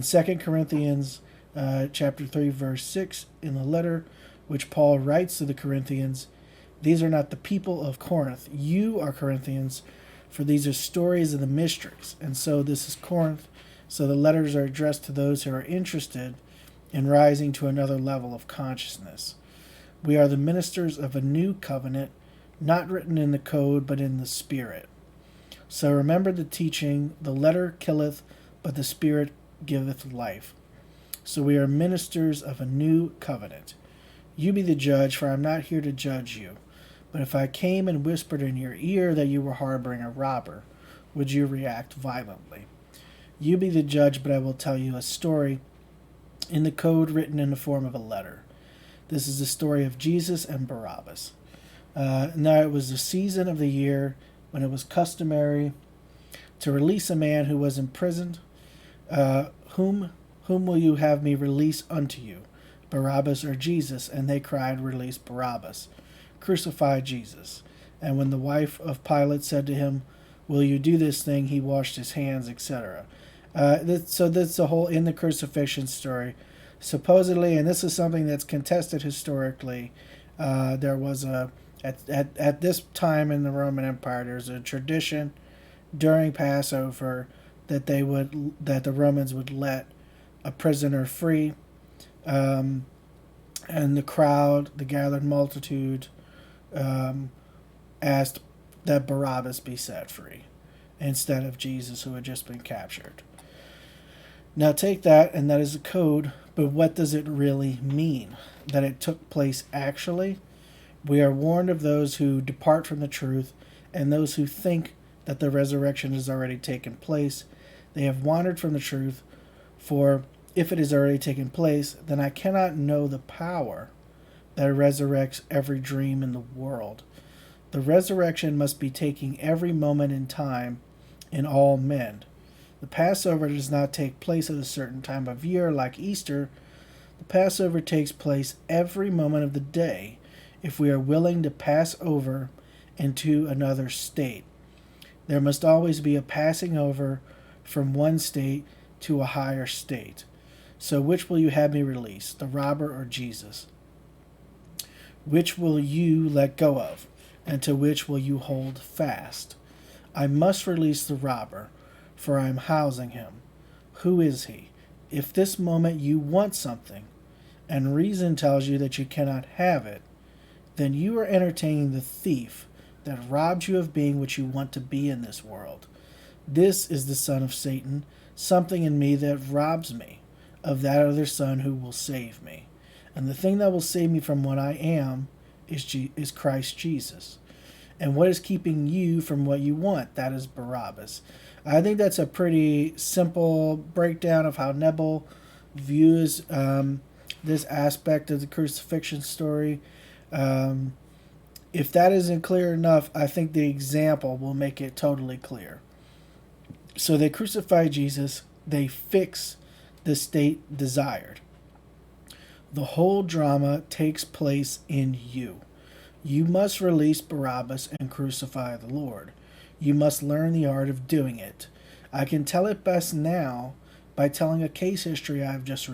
2 Corinthians chapter 3, verse 6, in the letter which Paul writes to the Corinthians, these are not the people of Corinth. You are Corinthians, for these are stories of the mysteries. And so this is Corinth. So the letters are addressed to those who are interested in rising to another level of consciousness. We are the ministers of a new covenant, not written in the code, but in the Spirit. So remember the teaching, the letter killeth, but the Spirit giveth life. So we are ministers of a new covenant. You be the judge, for I am not here to judge you. But if I came and whispered in your ear that you were harboring a robber, would you react violently? You be the judge, but I will tell you a story in the code written in the form of a letter. This is the story of Jesus and Barabbas. Now it was the season of the year when it was customary to release a man who was imprisoned. Whom will you have me release unto you, Barabbas or Jesus? And they cried, Release Barabbas. Crucify Jesus. And when the wife of Pilate said to him, Will you do this thing? He washed his hands, etc. So that's the whole in the crucifixion story. Supposedly, and this is something that's contested historically, there was at this time in the Roman Empire, there's a tradition during Passover that the Romans would let a prisoner free, and the crowd, the gathered multitude, asked that Barabbas be set free instead of Jesus, who had just been captured. Now take that, and that is a code, but what does it really mean? That it took place actually? We are warned of those who depart from the truth and those who think that the resurrection has already taken place. They have wandered from the truth, for if it has already taken place, then I cannot know the power that resurrects every dream in the world. The resurrection must be taking every moment in time in all men. The Passover does not take place at a certain time of year like Easter. The Passover takes place every moment of the day if we are willing to pass over into another state. There must always be a passing over from one state to a higher state. So which will you have me release, the robber or Jesus? Which will you let go of, and to which will you hold fast? I must release the robber, for I am housing him. Who is he? If this moment you want something, and reason tells you that you cannot have it, then you are entertaining the thief that robs you of being what you want to be in this world. This is the son of Satan, something in me that robs me of that other son who will save me. And the thing that will save me from what I am is Christ Jesus. And what is keeping you from what you want? That is Barabbas. I think that's a pretty simple breakdown of how Neville views this aspect of the crucifixion story. If that isn't clear enough, I think the example will make it totally clear. So they crucify Jesus. They fix the state desired. The whole drama takes place in you. You must release Barabbas and crucify the Lord. You must learn the art of doing it. I can tell it best now by telling a case history I've just